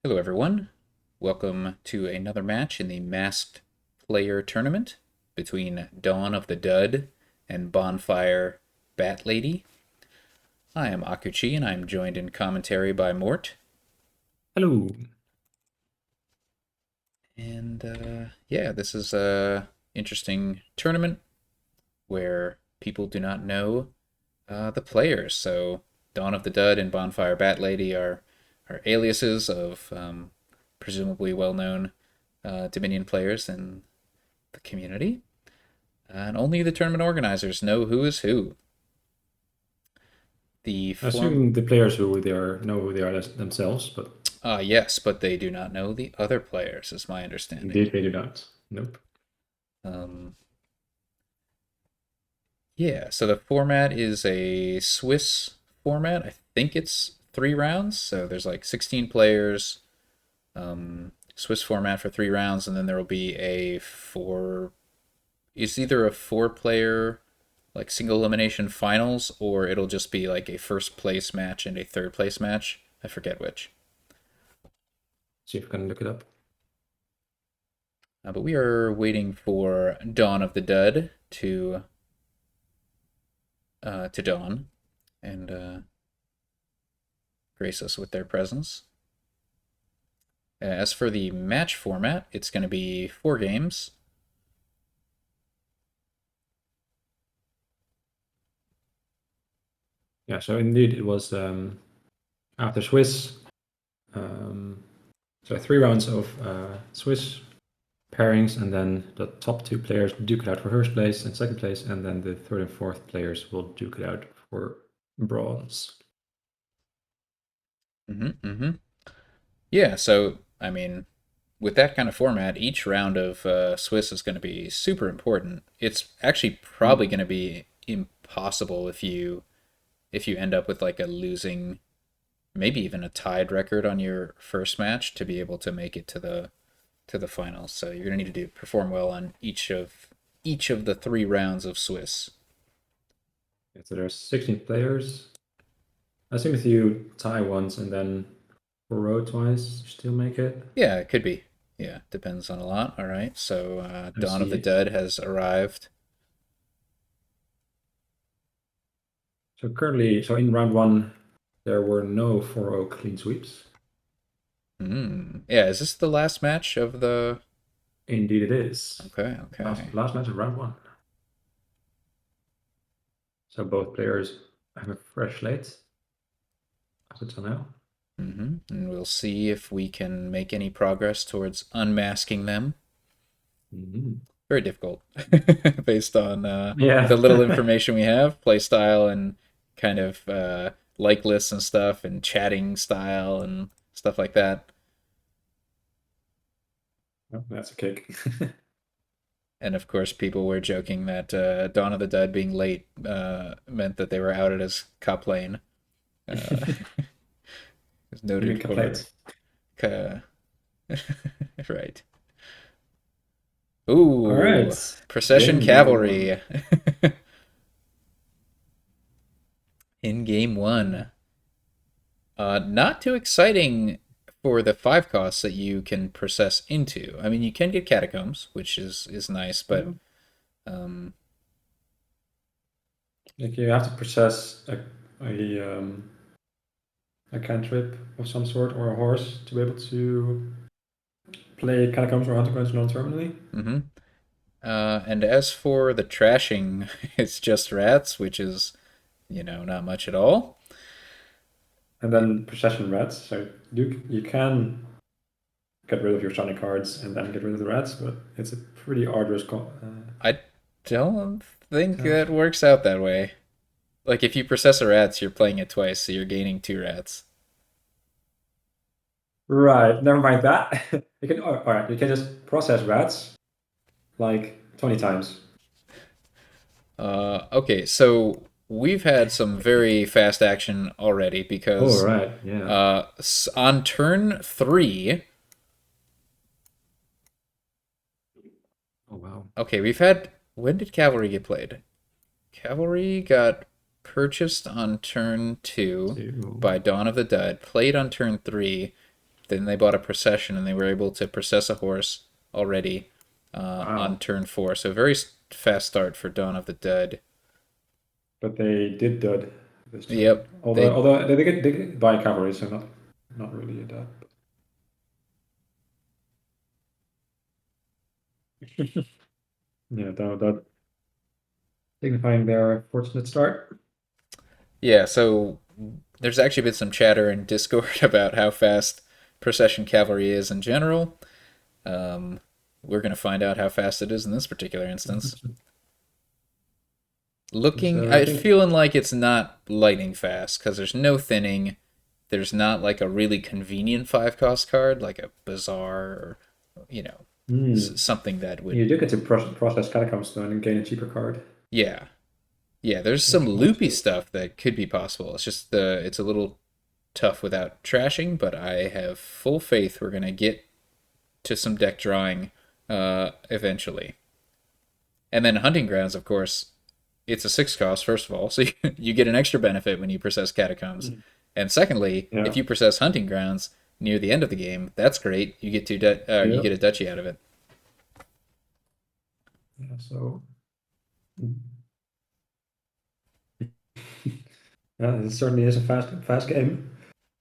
Hello, everyone. Welcome to another match in the Masked Player tournament between Dawn of the Dud and Bonfire Bat Lady. I am Akuchi, and I am joined in commentary by Mort. Hello. And yeah, this is a interesting tournament where people do not know the players. So Dawn of the Dud and Bonfire Bat Lady are aliases of presumably well-known Dominion players in the community, and only the tournament organizers know who is who. The I form, assume the players who they are know who they are themselves, but yes, but they do not know the other players, is my understanding. indeed they do not. Nope. Um, yeah, so the format is a Swiss format. I think it's 3 rounds, so there's like 16 players. Swiss format for 3 rounds, and then there will be a four. It's either a 4-player like single elimination finals, or it'll just be like a first place match and a third place match. I forget which. See if I can look it up. But we are waiting for Dawn of the Dud to dawn and grace us with their presence. As for the match format, it's going to be 4 games. Yeah, so indeed it was after Swiss. Um, so 3 rounds of Swiss pairings, and then the top 2 players duke it out for first place and second place, and then the third and fourth players will duke it out for bronze. Yeah, so I mean, with that kind of format, each round of Swiss is going to be super important. It's actually probably Mm. going to be impossible if you end up with like a losing, maybe even a tied record on your first match to be able to make it to the finals. So you're going to need to perform well on each of the 3 rounds of Swiss. Yeah, so there's 16 players. I assume if you tie once and then row twice, you still make it. Yeah, it could be. Yeah, depends on a lot. All right, so I Dawn of the see. Dud has arrived. So currently, so in round one, there were no 4-0 clean sweeps. Yeah, is this the last match of the? Indeed, it is. Okay, Last okay. last match of round one. So both players have a fresh slate as until now. And we'll see if we can make any progress towards unmasking them. Mhm. Very difficult, based on the Yeah. little information we have, play style and kind of like lists and stuff, and chatting style and stuff like that. Oh, that's a kick. And of course, people were joking that Dawn of the Dead being late meant that they were outed as cop lane. Uh, is You mean noted for complaints? uh, right. All Ooh, right. procession Game number one. cavalry in game one. Not too exciting for the 5 costs that you can process into. I mean, you can get catacombs, which is nice, but Yeah. Like you have to process a cantrip of some sort or a horse to be able to play catacombs or hunter coins non-terminally. hmm and as for the trashing, it's just rats, which is not much at all. And then procession rats. So you can get rid of your shiny cards and then get rid of the rats, but it's a pretty arduous I don't think task. that works out that way. Like if you process a rats, you're playing it twice, so you're gaining 2 rats. Right, never mind that. You can all right, you can just process rats like 20 times. Okay, so we've had some very fast action already Oh, because right, yeah. on turn 3, Oh, wow. okay, we've had. When did cavalry get played? Cavalry got purchased on turn 2 Two. by Dawn of the Dead, played on turn 3. Then they bought a procession, and they were able to process a horse already on Wow. turn 4. So very fast start for Dawn of the Dead. But they did dud this turn. Yep, Although they although they get by cavalry, so not really a dud. Yeah, that signifying their fortunate start. yeah. So there's actually been some chatter in Discord about how fast procession cavalry is in general. Um, we're gonna find out how fast it is in this particular instance. Looking, So I I think feeling like it's not lightning fast because there's no thinning. There's not like a really convenient 5 cost card like a bazaar or you know hmm, something that would you do get to process catacombs though and gain a cheaper card, yeah. Yeah, there's some which might loopy still. stuff that could be possible. It's just it's a little tough without trashing, but I have full faith we're gonna get to some deck drawing eventually. And then hunting grounds, of course, it's a 6 cost first of all, so you get an extra benefit when you process catacombs. Mhm. And secondly, if Yeah. you process hunting grounds near the end of the game, that's great. You get Yep. a duchy out of it. Yeah. So yeah, it certainly is a fast game.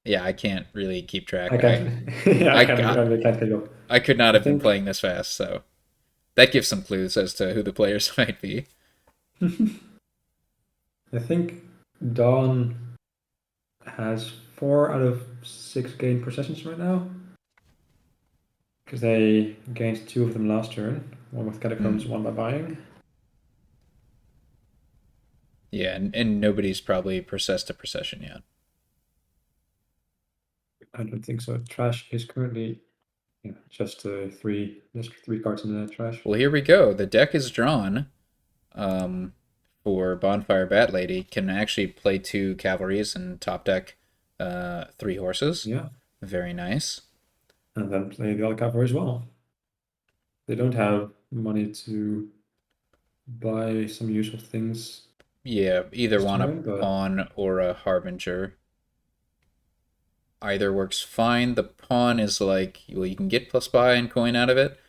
Yeah, I can't really keep I track. can't. Yeah, I got I can't keep up. I could not I have been think playing this fast, so that gives some clues as to who the players might be. I think Dawn has 4 out of 6 gained possessions right now because they gained 2 of them last turn. One with catacombs, Hmm. one by buying. Yeah, and nobody's probably processed a procession yet. I don't think so. Trash is currently just 3 cards in the trash. Well, here we go. The deck is drawn um, for Bonfire Bat Lady. Can actually play 2 cavalries and top deck 3 horses. Yeah, Very nice. and then play the other cavalry as well. They don't have money to buy some useful things Yeah, either this want a turn, but pawn or a harbinger. Either works fine. The pawn is like, well, you can get plus buy and coin out of it.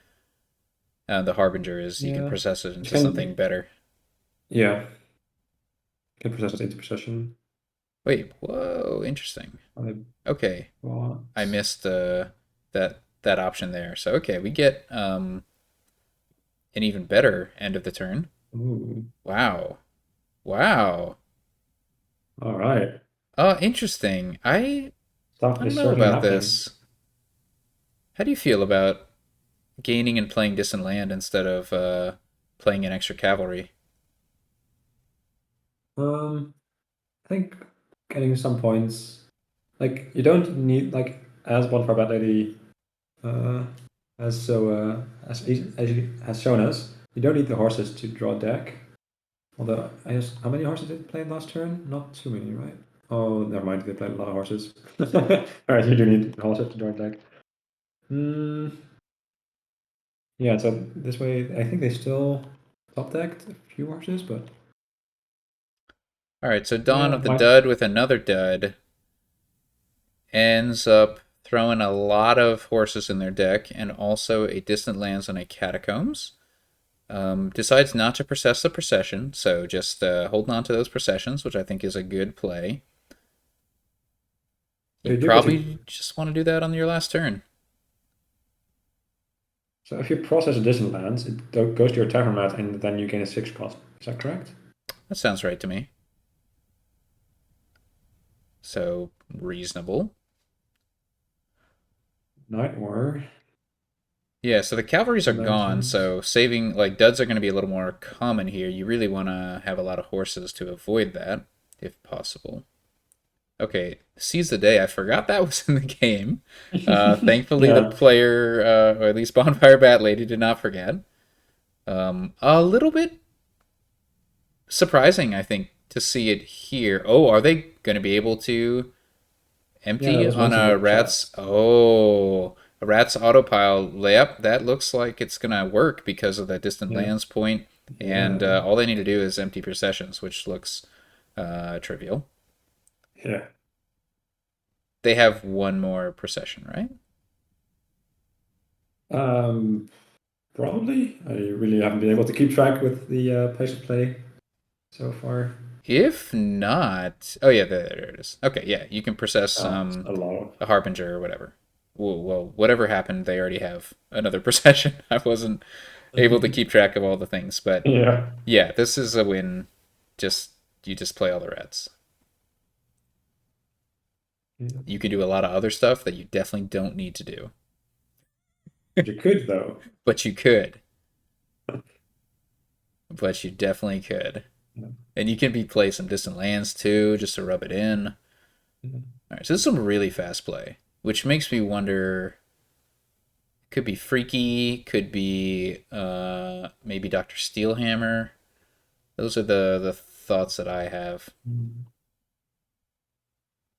The harbinger is you can yeah, process it it's into kind something of better. yeah. Can process it into possession. Wait, whoa, interesting. I Okay, bought. I missed that option there. So okay, we get an even better end of the turn. Ooh, Wow, wow. all right. Oh, interesting. I Stuff don't is know certainly about happening. this. How do you feel about gaining and playing distant land instead of playing an extra cavalry? I think getting some points. Like you don't need like as Bonfire Bat Lady uh, as he has shown us. You don't need the horses to draw deck. Although I guess how many horses did they play last turn? Not too many, right? Oh, never mind. They played a lot of horses. All right, you do need horses to draw deck. Hmm. Yeah. So this way, I think they still top decked a few horses, but All right, so Dawn yeah, of the might. Dud with another dud ends up throwing a lot of horses in their deck and also a distant lands on a catacombs. Decides not to process the procession, so just holding on to those processions, which I think is a good play. You They do get to. probably just want to do that on your last turn. So if you process a distant lands, it goes to your tavern mat, and then you gain a 6 cost. Is that correct? That sounds right to me. So reasonable. Night or Yeah, so the cavalries are gone, mountains. so saving like duds are going to be a little more common here. You really want to have a lot of horses to avoid that, if possible. Okay, seize the day. I forgot that was in the game. Thankfully, the Yeah. player, or at least Bonfire Bat Lady, did not forget. A little bit surprising, I think, to see it here. Oh, are they going to be able to Yeah, that empty was on mentioned a in chat. rat's? Oh, a rat's autopile layup. That looks like it's going to work because of that distant Yeah. lands point, and Yeah. all they need to do is empty processions, which looks trivial. Yeah. They have one more procession, right? Um, Probably. I really haven't been able to keep track with the pace of play so far. If not, oh yeah, there it is. Okay, yeah, you can process It's a lot. a harbinger or whatever. Well, whatever happened, they already have another procession. I wasn't able to keep track of all the things, but Yeah. yeah, this is a win. Just you just play all the reds. Yeah. You can do a lot of other stuff that you definitely don't need to do, But you could though. but you could. But you definitely could. Yeah. And you can be play some distant lands too, just to rub it in. All Yeah. right, so this is some really fast play, which makes me wonder. Could be Freaky, could be maybe Doctor Steelhammer. Those are the thoughts that I have. Mm.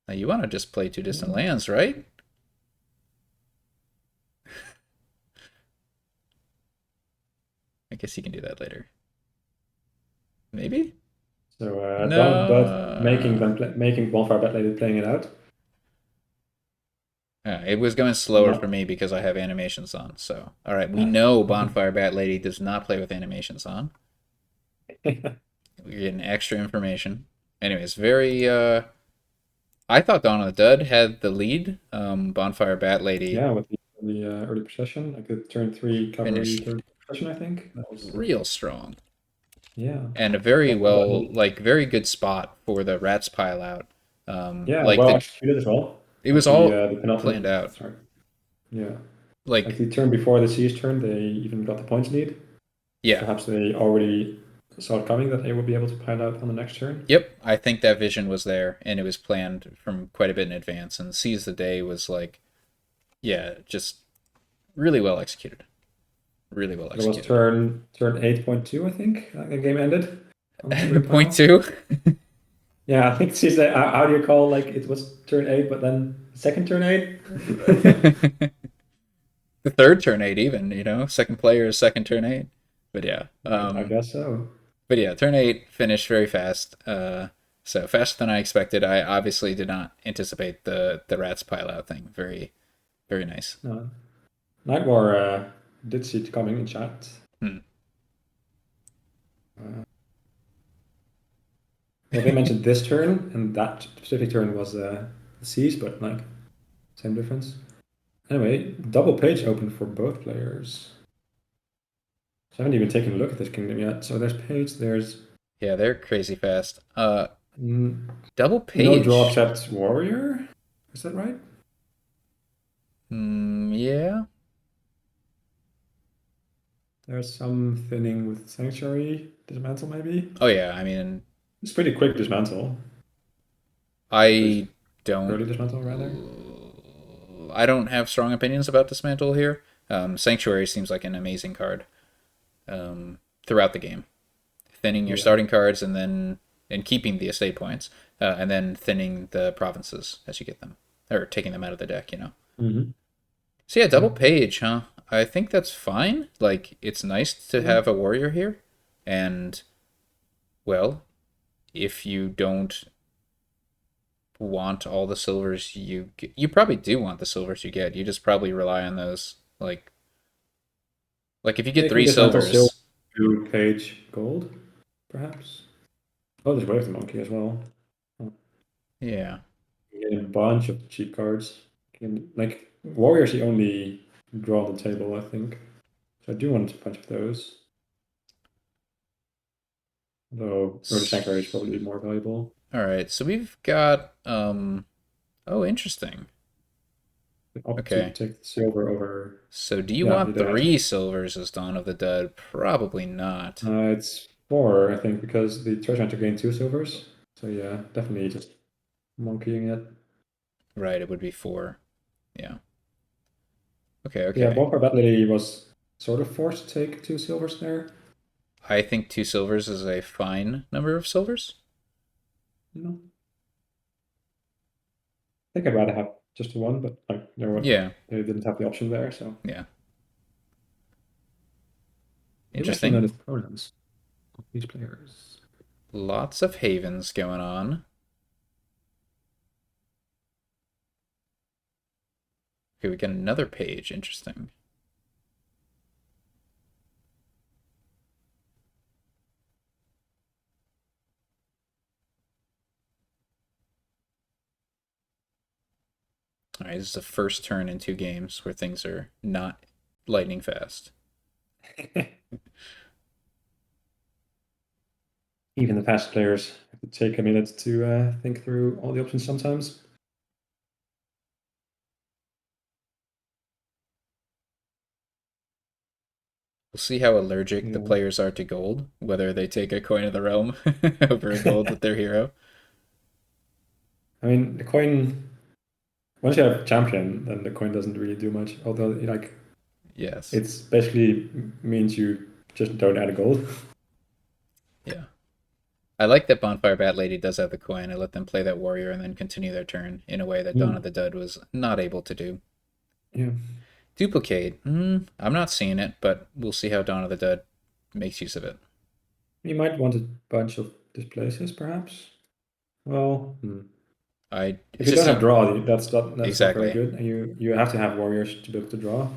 Now you want to just play two distant Yeah. lands, right? I guess you can do that later. Maybe? So Dawn of the Dead No. making Bonfire Bat Lady playing it out. It was going slower for Not. me because I have animations on. So, all right, we know Bonfire Bat Lady does not play with animations on. We're getting extra information. Anyways, very. I thought Dawn of the Dead had the lead. Bonfire Bat Lady Yeah, with the early procession, like the turn three cavalry finished turn procession, I think that was real strong yeah. and a very Bonfire Bat well, Lady. like very good spot for the rats pile out. Yeah, Like well the executed as well. it was Like all the penultimate. planned out. Sorry. Yeah, like Like the turn before the siege turn, they even got the points lead. yeah, Perhaps they already saw it coming that they would be able to pile out on the next turn. yep. I think that vision was there and it was planned from quite a bit in advance. And Seize the Day was like, yeah, just really well executed. Really well It was executed. turn 8.2, I think. The game ended on the early Point pile. two. Yeah, I think she's how do you call like it was turn 8, but then second turn 8? The third turn eight, even second player is second turn eight. But yeah, I guess so. but yeah, turn eight finished very fast. So faster than I expected. I obviously did not anticipate the rats pile out thing. Very very nice. Night War did see it coming in chat. Hmm. Uh, well, they mentioned this turn, and that specific turn was C's, but like same difference. Anyway, double page open for both players. So I haven't even taken a look at this kingdom yet. So there's page, there's Yeah, they're crazy fast. mm, Double no draw page. except warrior. Is that right? Yeah. There's some thinning with sanctuary dismantle maybe. Oh yeah. I mean, It's pretty quick dismantle. Pretty I don't. early dismantle rather. I don't have strong opinions about Dismantle here. Sanctuary seems like an amazing card throughout the game, thinning your Yeah. starting cards and keeping the estate points, and then thinning the provinces as you get them, or taking them out of the deck. Mm-hmm. So yeah, double Yeah. page, huh? I think that's fine. Like it's nice to Yeah. have a warrior here, and well, if you don't want all the silvers you probably do want the silvers you get. You just probably rely on those. Like if you get Taking three dismantle silver silvers, to page gold, perhaps. Oh, there's Wave the Monkey as well. Oh, yeah. you get a bunch of cheap cards. Like warriors, you only draw on the table, I think. So I do want a bunch of those. Though early sanctuary is probably more valuable. All right, so we've got oh, interesting. Opt to Okay. take the silver over. So do you Yeah, want they have. three silvers as Dawn of the Dead? Probably not. It's four, I think, because the treasure hunter gained two silvers. So yeah, definitely just monkeying it. Right, it would be four. Yeah. Okay, Yeah, okay. Bonfire Bat Lady was sort of forced to take two silvers there. I think two silvers is a fine number of silvers. You know, I think I'd rather have just one, but like Yeah, they didn't have the option there. So yeah. I do actually know Interesting. the pronouns of these players. Lots of havens going on. Okay, we got another page. Interesting. Right, this is the first turn in 2 games where things are not lightning fast. Even the fast players have to take a minute to think through all the options sometimes. We'll see how allergic the Yeah. players are to gold, whether they take a coin of the realm over a gold with their hero. I mean, the coin, once you have champion, then the coin doesn't really do much. Although, like, Yes. it's basically means you just don't add a gold. Yeah. I like that Bonfire Bat Lady does have the coin. I let them play that warrior and then continue their turn in a way that Dawn of Mm. the Dud was not able to do. Yeah. Duplicate. I'm not seeing it, but we'll see how Dawn of the Dud makes use of it. You might want a bunch of displaces, perhaps. Well, It if you just don't have seemed draw, that's not very exactly. good. And you have to have warriors to be able to draw.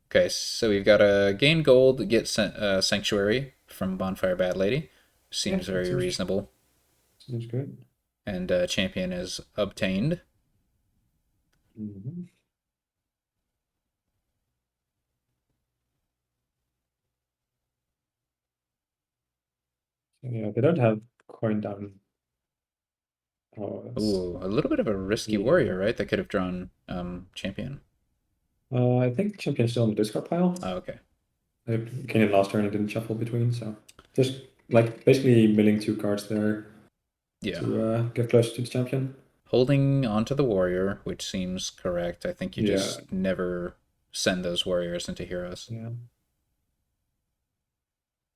Okay, so we've got a gain gold, get sanctuary from Bonfire Bat Lady. Yeah, Seems that very reasonable. seems good. And champion is obtained. Hmm. So, yeah, they don't have coin down. Oh, that's Ooh, a little bit of a risky yeah. warrior, right? That could have drawn champion. I think champion's still in the discard pile. Oh, okay. They gained it last turn and didn't shuffle between, so just like basically milling 2 cards there Yeah. to get closer to the champion. Holding onto the warrior, which seems correct. I think you Yeah, just never send those warriors into heroes. yeah.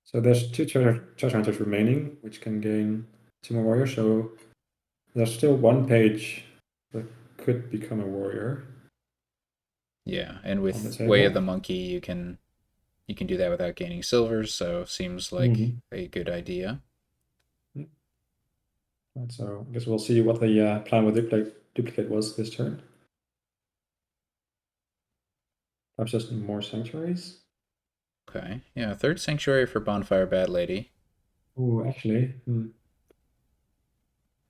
So there's 2 treasure hunters remaining, which can gain 2 more warriors. So there's still 1 page that could become a warrior Yeah, and on the with Way of table. the Monkey, you can do that without gaining silvers, so seems like Mm-hmm. a good idea. Right, so I guess we'll see what the plan with duplicate was this turn. Perhaps just more sanctuaries. Okay, yeah, third sanctuary for Bonfire Bat Lady. Oh, actually,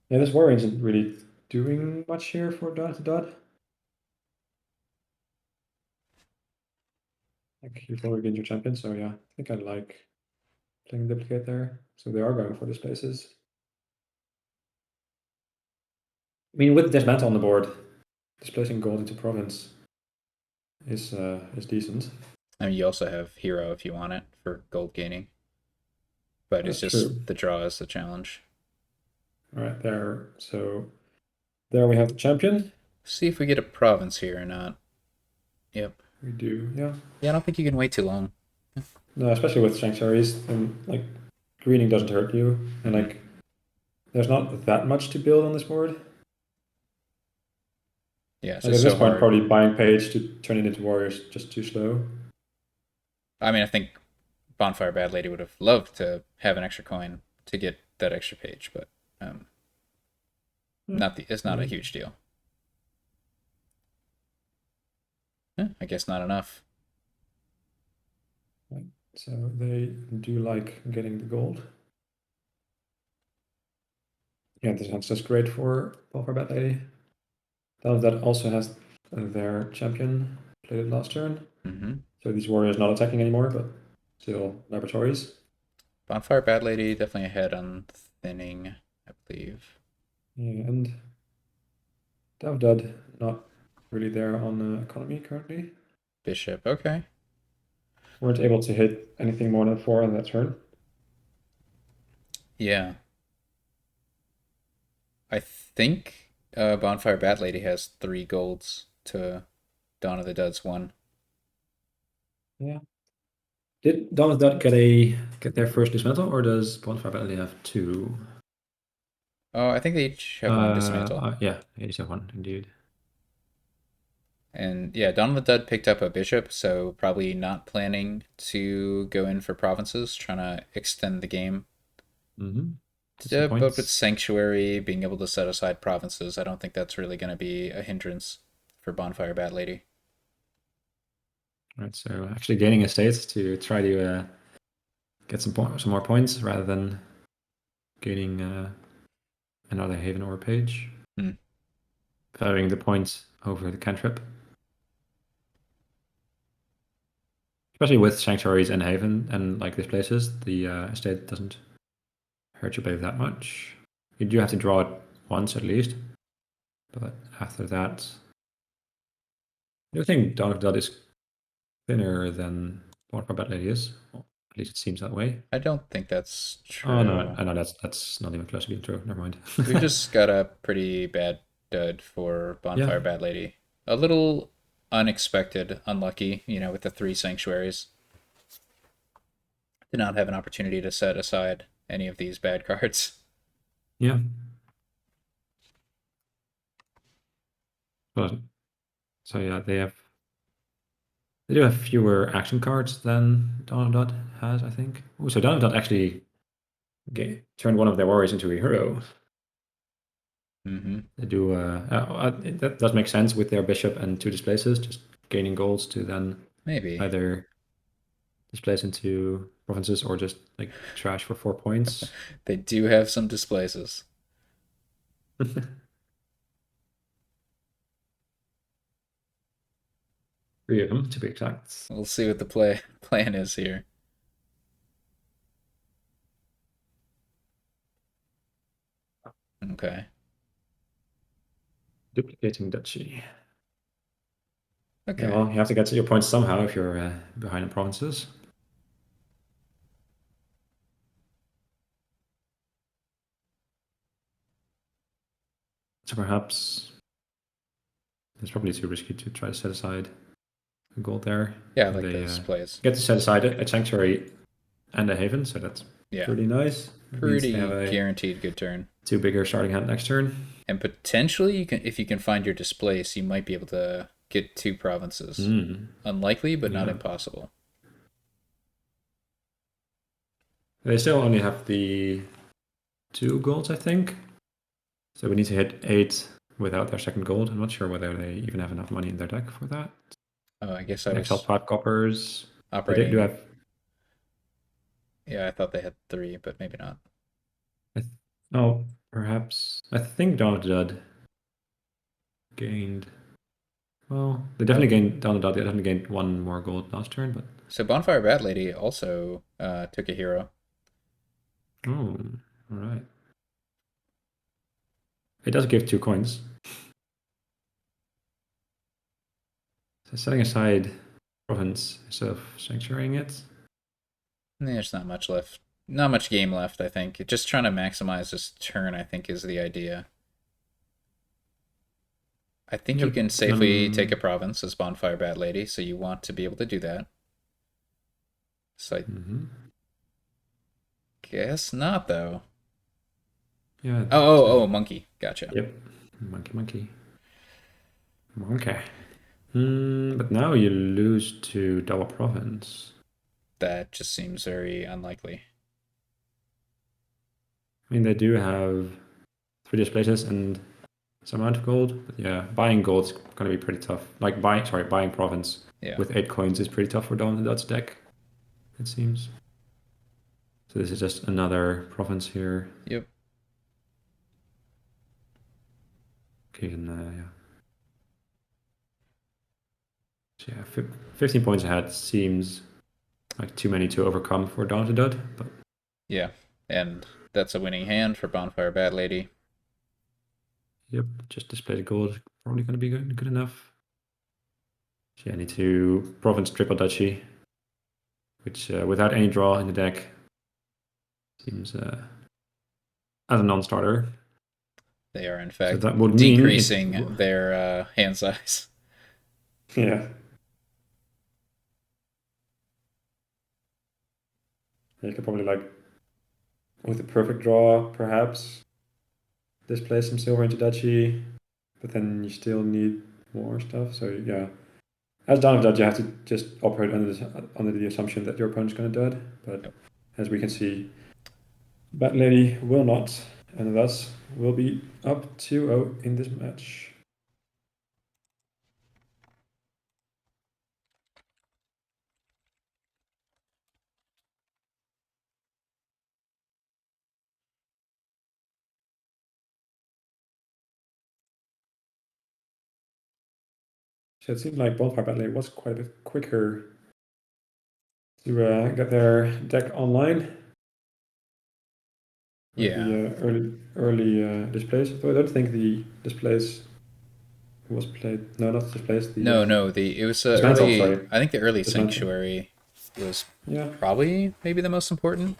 yeah, this warrior isn't really doing much here for dot to dot. Like you've already gained your champion, so yeah, I think I like playing duplicate there. So they are going for displaces. I mean, with Dismantle on the board, displacing gold into province is decent. I mean, you also have hero if you want it for gold gaining, but it's That's just true. the draw is the challenge. All right, there. So there we have the champion. See if we get a province here or not. Yep. We do, yeah. Yeah, I don't think you can wait too long. No, especially with sanctuaries, and like greening doesn't hurt you, and Mm-hmm. like there's not that much to build on this board. Yeah, it's Like at just this so point, hard. probably buying page to turn it into warriors just too slow. I mean, I think Bonfire Bad Lady would have loved to have an extra coin to get that extra page, but um, Yeah, not the it's not a maybe. huge deal. I guess not enough. Right. So they do like getting the gold. Yeah, this sounds just great for Bonfire Bat Lady. That also has their champion played it last turn. Mm-hmm. So these warriors not attacking anymore, but still laboratories. Bonfire Bad Lady definitely ahead on thinning, I believe. Yeah, and Davdad not really there on economy currently. Bishop, okay. Weren't able to hit anything more than 4 on that turn. Yeah, I think Bonfire Bat Lady has 3 golds to Dawn of the Duds 1. Yeah. Did Donald Duck get their first dismantle, or does Bonfire Bat Lady have 2? Oh, I think they each have 1 dismantle. Yeah, they each have 1 indeed. And yeah, Dawn of the Dud picked up a bishop, so probably not planning to go in for provinces, trying to extend the game. Mm-hmm. Get some But with points. Sanctuary, being able to set aside provinces, I don't think that's really going to be a hindrance for Bonfire Bat Lady. Right, so actually gaining a state to try to get some more points rather than gaining another Haven or page. Hmm. Valuing the points over the cantrip. Especially with sanctuaries and haven and like these places, the estate doesn't hurt your blade that much. You do have to draw it once at least, but after that, I do think Dawn of Blood is thinner than Bonfire Bat Lady is. Well, at least it seems that way. I don't think that's Oh no, true. I know that's not even close to being true. Never mind. We've just got a pretty bad dud for Yeah, Bonfire Bad Lady. A little unexpected, unlucky, with the three sanctuaries. Did not have an opportunity to set aside any of these bad cards. yeah. But so yeah, they do have fewer action cards than Dawn of Blood has, I think. Oh, so Dawn of Blood actually turned one of their warriors into a hero. Mm-hmm. They do. That does make sense with their bishop and two displaces, just gaining golds to then Maybe. either displace into provinces or just like trash for 4 points. They do have some displaces. 3 of them to be exact. We'll see what the plan is here. Okay. Duplicating duchy. Yeah, Okay. well, you have to get to your points somehow if you're behind in provinces. So perhaps it's probably too risky to try to set aside a gold there. Yeah, I And like they those plays. get to set aside a sanctuary and a haven, so that's Yeah. pretty nice. It means they have Pretty a guaranteed good turn. two bigger starting hand next turn. And potentially, if you can find your displace, you might be able to get two provinces. Mm, Unlikely, but not yeah. impossible. They still only have the 2 golds, I think. So we need to hit 8 without their second gold. I'm not sure whether they even have enough money in their deck for that. Oh, I guess I Next up, was 5 coppers. They do operating. have. Yeah, I thought they had three, but maybe not. I th- oh, perhaps. I think Dawn of the Dead gained. Well, they Oh, definitely gained Dawn of the Dead. They definitely gained 1 more gold last turn, but. so Bonfire Bat Lady also took a hero. Oh, all right. It does give 2 coins. So setting aside province instead of sanctuarying it. There's not much left. Not much game left, I think. Just trying to maximize this turn, I think, is the idea. I think you Yep. can safely take a province as Bonfire Bat Lady, so you want to be able to do that. So I Mhm. guess not, though. Yeah. Oh, monkey. Gotcha. Yep. Monkey. Okay. But now you lose to double province. That just seems very unlikely. I mean, they do have 3 displaces and some amount of gold, but yeah, buying gold's going to be pretty tough. Like buying province Yeah. with 8 coins is pretty tough for Dawn the Dutch deck, it seems. So this is just another province here. Yep. Okay, and yeah. So yeah, 15 points ahead seems like too many to overcome for Dawn the Dud, but Yeah. And that's a winning hand for Bonfire Bat Lady. yep, just display the gold. Probably going to be good enough. So yeah, I need to province triple duchy, which without any draw in the deck seems as a non-starter. They are, in So fact, that would mean it. decreasing their hand size. Yeah. You could probably like with a perfect draw, perhaps display some silver into duchy, but then you still need more stuff. So yeah, as down of dud, you have to just operate under the assumption that your opponent's going to dud. But Yep. as we can see, Bat Lady will not, and thus will be up 2-0 in this match. So it seems like Bonfire Battle was quite a bit quicker to get their deck online with Yeah. the early displays. Though I don't think the displays was played. No, not displays. The No, no, the it was dismantle. early. Sorry, I think the early dismantle. Sanctuary was Yeah, probably maybe the most important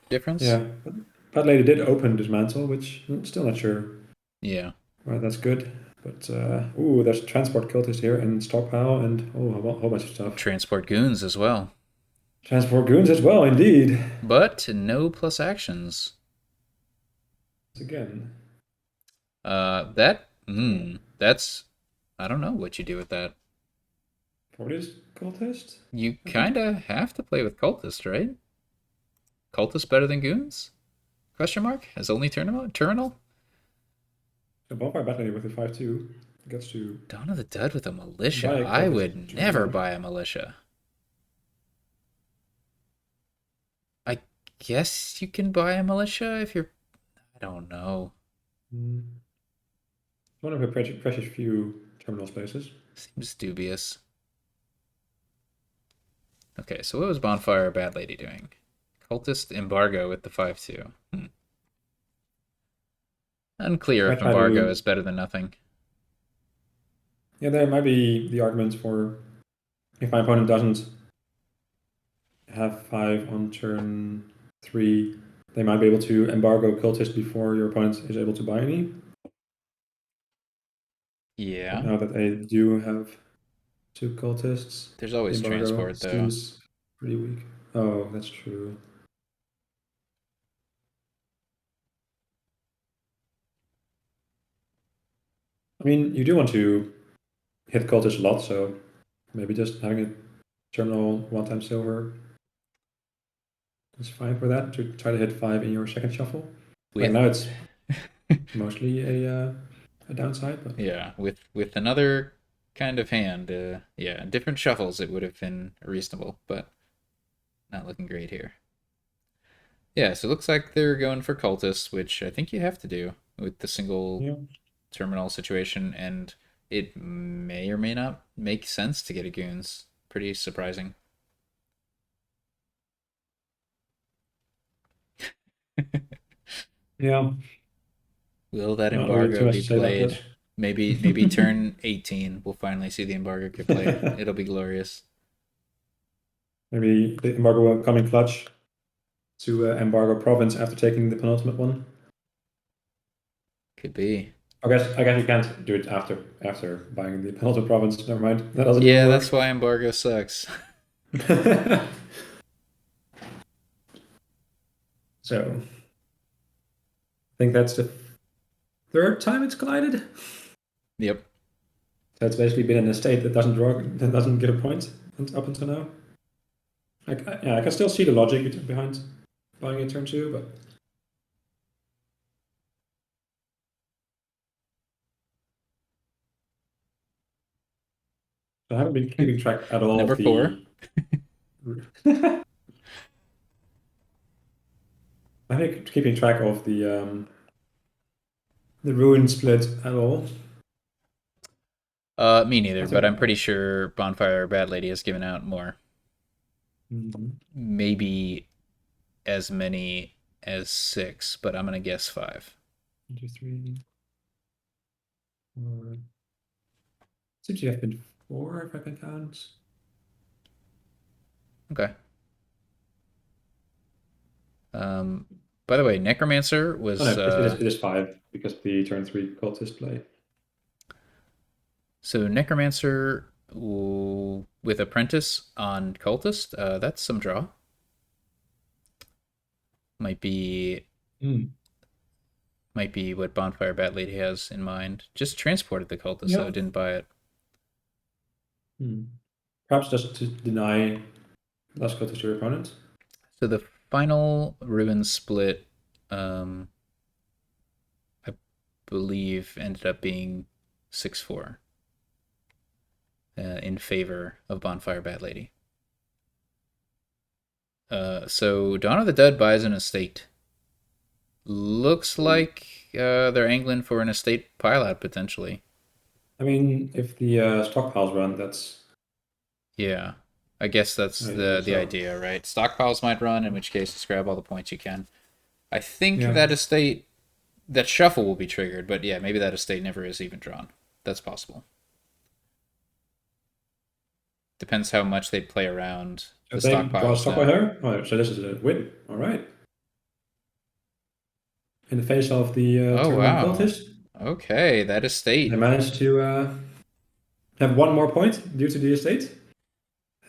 difference. yeah. But Bat Lady did open dismantle, which I'm still not sure. Yeah. Well, that's good. But ooh, there's transport cultist here and stockpile and oh, a whole bunch of stuff. Transport goons as well. Transport goons as well, indeed. But no plus actions. Again, That's I don't know what you do with that. probably just cultist. You I think. kind of have to play with cultist, right? Cultist better than goons? Question mark? As only terminal? The Bonfire Battle with the 5-2 gets to Dawn of the Dead with a buy militia. a I cultist would never terminal. buy a militia. I guess you can buy a militia if you're. I don't know. Mm. One of the precious few terminal spaces. Seems dubious. Okay, so what was Bonfire Bad Lady doing? Cultist embargo with the 5-2. Unclear Might if try embargo to. is better than nothing. Yeah, there might be the argument for if my opponent doesn't have 5 on turn 3, they might be able to embargo cultist before your opponent is able to buy any. But Yeah. now that I do have 2 cultists, There's the always embargo transport, though. seems pretty weak. Oh, that's true. I mean, you do want to hit cultists a lot, so maybe just having a terminal 1 time silver is fine for that, to try to hit 5 in your second shuffle. Right With now it's mostly a downside, but yeah, with another kind of hand, yeah, different shuffles it would have been reasonable, but not looking great here. Yeah, so it looks like they're going for cultists, which I think you have to do with the single yeah. terminal situation, and it may or may not make sense to get a goons. Pretty surprising. Yeah, Will that not really too embargo much be to say about played? this. Maybe turn 18. We'll finally see the embargo get played. It'll be glorious. Maybe the embargo will come in clutch to embargo province after taking the penultimate one. Could be. I guess you can't do it after buying the penultimate province. Never mind, that doesn't even Yeah, that's work. why embargo sucks. So I think that's the third time it's collided. Yep. So it's basically been in a state that doesn't get a point up until now. Yeah, I can still see the logic behind buying a turn 2, but I haven't been keeping track at all Number of four. the. I haven't been keeping track of the ruin split at all. Me neither, I but I'm think. pretty sure Bonfire Bad Lady has given out more. Mhm. Maybe as many as six, but I'm gonna guess five. 1, 2, 3, 4. Seems to have been 4 if I can count. Okay. Um, by the way, Necromancer Oh was no, it is 5 because the turn 3 cultist play. so Necromancer with Apprentice on Cultist. That's some draw. Might be Mm. might be what Bonfire Bat Lady has in mind. Just transported the Cultist though, Yeah. didn't buy it. Mm. Perhaps just to deny last cultist to your opponent. So the final ruin split, um, I believe, ended up being 6-4 in favor of Bonfire Bat Lady. So Dawn of the Dead buys an estate. Looks like they're angling for an estate pileout potentially. I mean, if the stockpiles run, that's Yeah. I guess that's ideal. the So idea, right? Stockpiles might run, in which case just grab all the points you can. I think yeah, that estate that shuffle will be triggered, but yeah, maybe that estate never is even drawn. That's possible. Depends how much they play around so the they draw a stockpiles, stockpile though. here. Oh, so this is a win. All right. In the face of the Oh turn one wow. cultist, Okay, that they estate. managed to have one more point due to the estate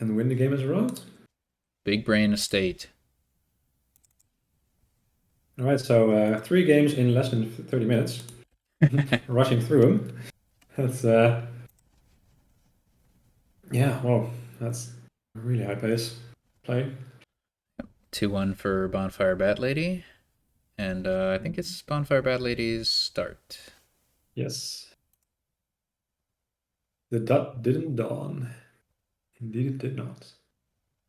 and win the game as a result. Big brain estate. All right, so 3 games in less than 30 minutes, rushing through them. That's yeah, well, that's a really high pace play. 2-1 for Bonfire Bat Lady. And I think it's Bonfire Bat Lady's start. Yes, the dot didn't dawn. Indeed, it did not.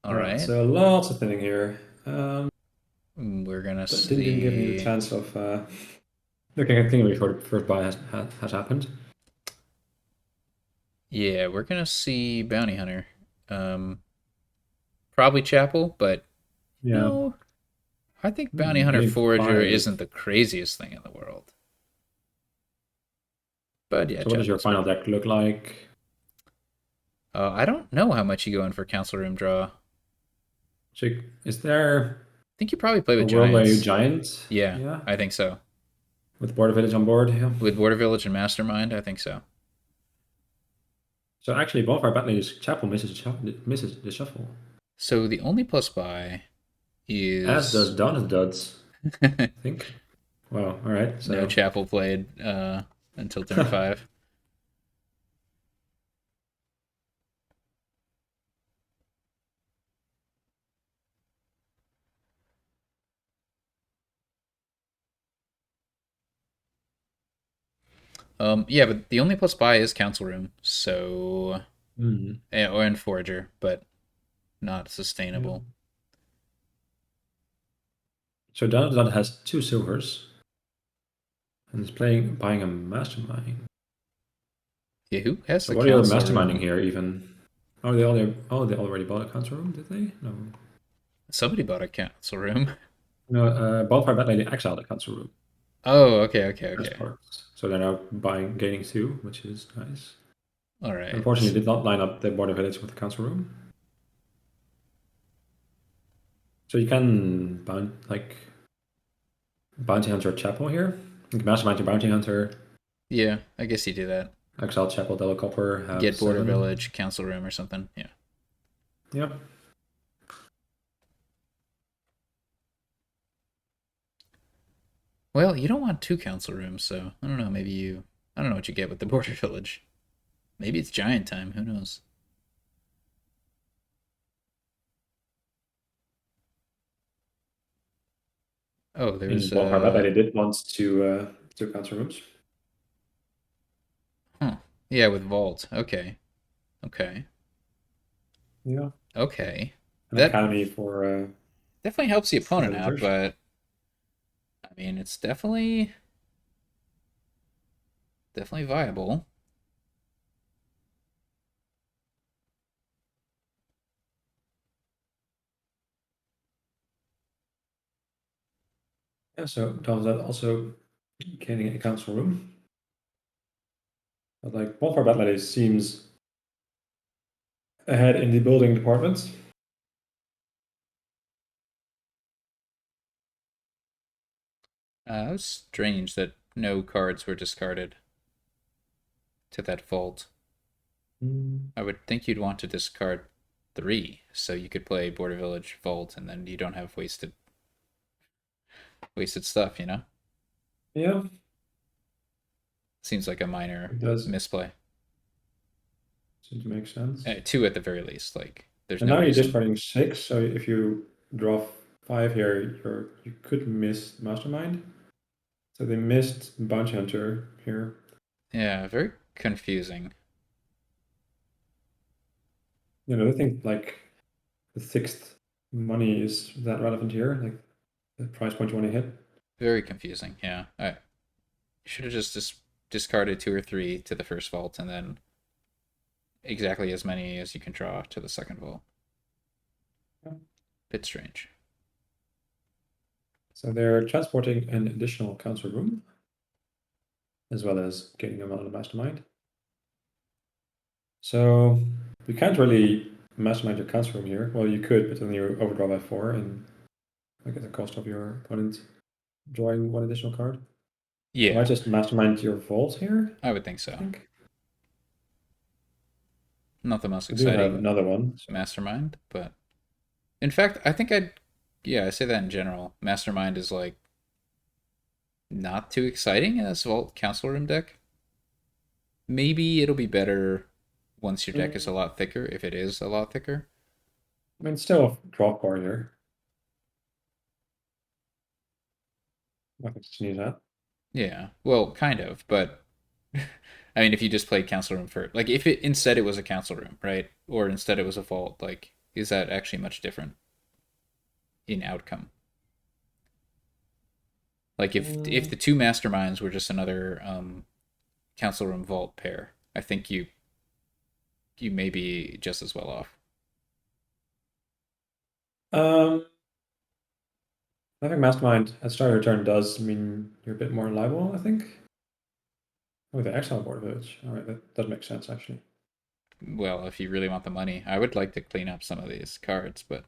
All All right, right. so lots of thinning here. We're going to That didn't even give me the see. chance of looking at thinning before the first buy has happened. Yeah, we're going to see Bounty Hunter. Um, Probably Chapel, but Yeah, no, I think Bounty Hunter game Forager 5. isn't the craziest thing in the world. But yeah, So what does your Chapel's good. final deck look like? I don't know how much you go in for Council Room draw. I So is there think you probably play a with world where you Giants. giant? Yeah, Yeah, I think so. with Border Village on board. Yeah. With Border Village and Mastermind, I think so. So actually, Bonfire Batley's Chapel misses the shuffle, So the only plus buy as does is Donna's Duds. I think. Well, all right. no So Chapel played until turn 5. Yeah, but the only plus buy is Council Room, so mm, or in Forager, but not yeah. sustainable. So Donna's Dud has 2 silvers and is buying a mastermind. Yeah, who has So the what are you Council masterminding Room? here? Even they already bought a council room, did they? No. Somebody bought a Council Room. No, Bonfire Batley exiled a council room Oh, okay, okay, as okay. part. So they're now gaining 2, which is nice. All right. Unfortunately, did not line up the border village with the council room. So you can bounty hunter chapel here. You can mastermind your bounty hunter, Yeah, I guess you do that. exile chapel, double copper, have Get Border 7. Village, Council Room, or something. Yeah. Yep. Well, you don't want 2 Council Rooms, so I don't know. Maybe you. I don't know what you get with the Border Village. Maybe it's Giant time. Who knows? Oh, In there's Bonfire Batley, they did want 2 council rooms. huh. Yeah, with Vault. Okay. Okay. Yeah. Okay. An That academy for definitely helps the opponent out, visitors. but I mean, it's definitely viable. Yeah, so does that also gaining a council room? But like Bonfire Batley seems ahead in the building department. It was strange that no cards were discarded to that Vault. Mm, I would think you'd want to discard 3 so you could play Border Village Vault, and then you don't have wasted stuff. yeah, Seems like a minor it does misplay. seem to make sense. 2 at the very least. Like, there's And no now you're reason. discarding 6, so if you draw 5 here, you could miss Mastermind. So they missed Bounty Hunter here. Yeah, very confusing. I think like the 6th money is that relevant here, like the price point you want to hit. Very confusing. Yeah, I should have just discarded 2 or 3 to the first vault, and then exactly as many as you can draw to the second vault. Bit strange. So they're transporting an additional council room, as well as getting them on the mastermind. So you can't really mastermind your council room here. Well, you could, but then you overdraw by 4 and look at the cost of your opponent drawing 1 additional card. So I Yeah, just mastermind your vault here, I would think I so. think. Not the most We do have exciting another one. So. mastermind, but in fact, I think I say that in general. Mastermind is like not too exciting as Vault Council Room deck. Maybe it'll be better once your deck is a lot thicker, if it is a lot thicker. I mean, still a draw card here. Nothing to sneeze at. Yeah, well, kind of, but I mean, if you just played Council Room for like, if it instead it was a Council Room, right, or instead it was a Vault, like, is that actually much different in outcome? Like, if the two Masterminds were just another Council Room Vault pair, I think you may be just as well off. Having Mastermind at start of your turn does mean you're a bit more liable, I think. Oh, the Exile Board Village. Alright, that does make sense, actually. Well, if you really want the money, I would like to clean up some of these cards, but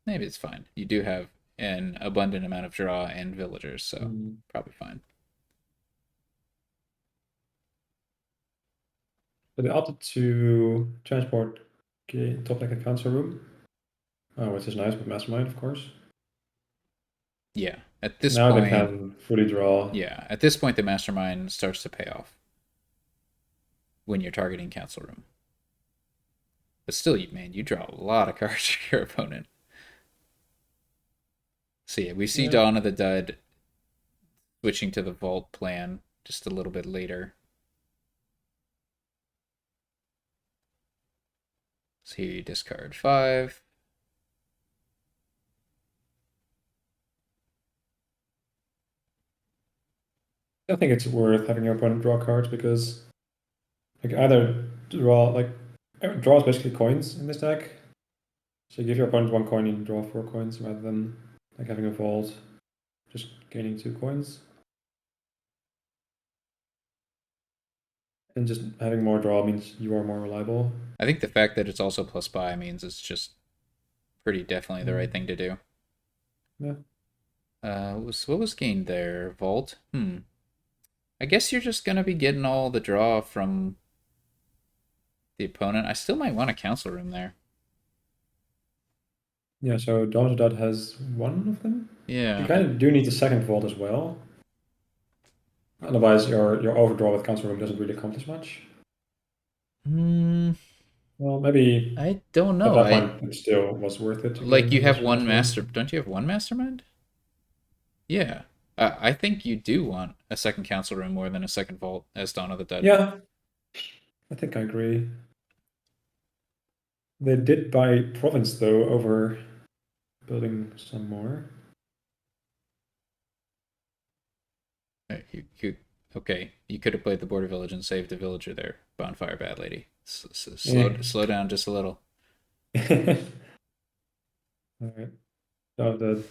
maybe it's fine. You do have an abundant amount of draw and villagers, so probably fine. So they opted to transport top deck a council room, which is nice with Mastermind, of course. Yeah, at this now point, they can fully draw. Yeah, at this point, the Mastermind starts to pay off when you're targeting Council Room. But still, man, you draw a lot of cards for your opponent. So yeah, we see Dawn of the Dud switching to the Vault plan just a little bit later. So here you discard 5. I think it's worth having your opponent draw cards because, like, either draw draw is basically coins in this deck. So you give your opponent 1 coin and you draw 4 coins rather than like having a vault, just gaining 2 coins. And just having more draw means you are more reliable. I think the fact that it's also plus buy means it's just pretty definitely the right thing to do. Yeah. What was gained there? Vault? I guess you're just gonna be getting all the draw from the opponent. I still might want a Council Room there. Yeah, so Dawn of the Dud has 1 of them. Yeah. You kind of do need the second vault as well. Otherwise, your overdraw with Council Room doesn't really accomplish much. Well, maybe I don't at know. that point it still was worth it. To Like, you gain have additional one Council Room. Don't you have one Mastermind? Yeah. I think you do want a second Council Room more than a second Vault as Dawn of the Dead. Yeah, I think I agree. They did buy Province, though, over building some more. Okay, you could have played the Border Village and saved a villager there. Bonfire Bad Lady. Slow down just a little. Alright. So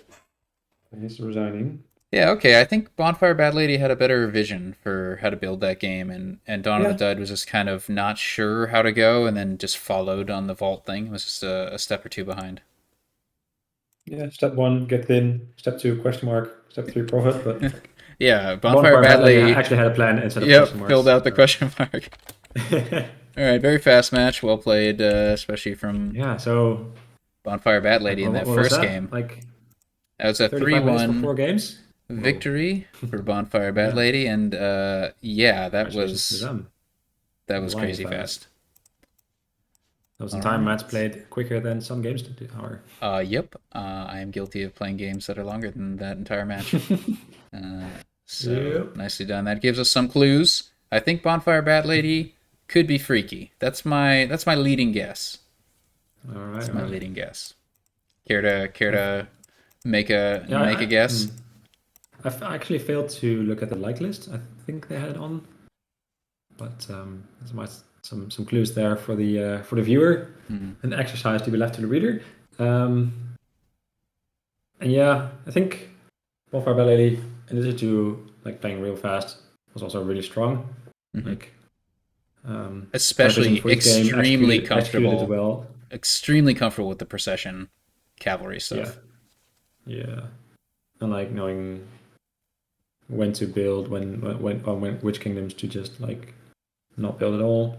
he's resigning. Yeah, okay. I think Bonfire Bad Lady had a better vision for how to build that game, and Dawn of the Dead was just kind of not sure how to go, and then just followed on the vault thing. It was just a step or two behind. Yeah, step 1, get thin. Step 2, question mark. Step 3, profit. But yeah, Bonfire Bad Lady actually had a plan instead of question marks. Filled out the question mark. All right, very fast match, well played, especially from so Bonfire Bad Lady in that first game. Like that was a 3-1 4 games victory for Bonfire Bad Lady, and yeah, that was crazy fast. That was a time match played quicker than some games are. Yep. I am guilty of playing games that are longer than that entire match. Nicely done. That gives us some clues. I think Bonfire Bat Lady could be freaky. That's my leading guess. All right. That's my leading guess. Care to make a guess? actually failed to look at the like list. I think they had it on, but there's might some clues there for the viewer, Hmm. an exercise to be left to the reader. And yeah, I think Bonfire Ballet, in addition to like playing real fast, was also really strong. Hmm. Like kind of vision Especially for each game, executed it well. extremely comfortable with the procession cavalry Yeah, stuff. yeah, and like knowing when to build, when which kingdoms to just like not build at all.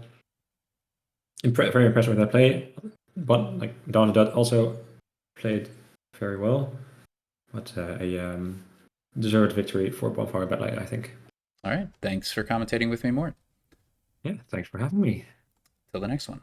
Very impressed with that play, but like Dawn of the Dead also played very well. But a deserved victory for Bonfire Battle, I think. All right. Thanks for commentating with me more. Yeah, thanks for having me. Till the next one.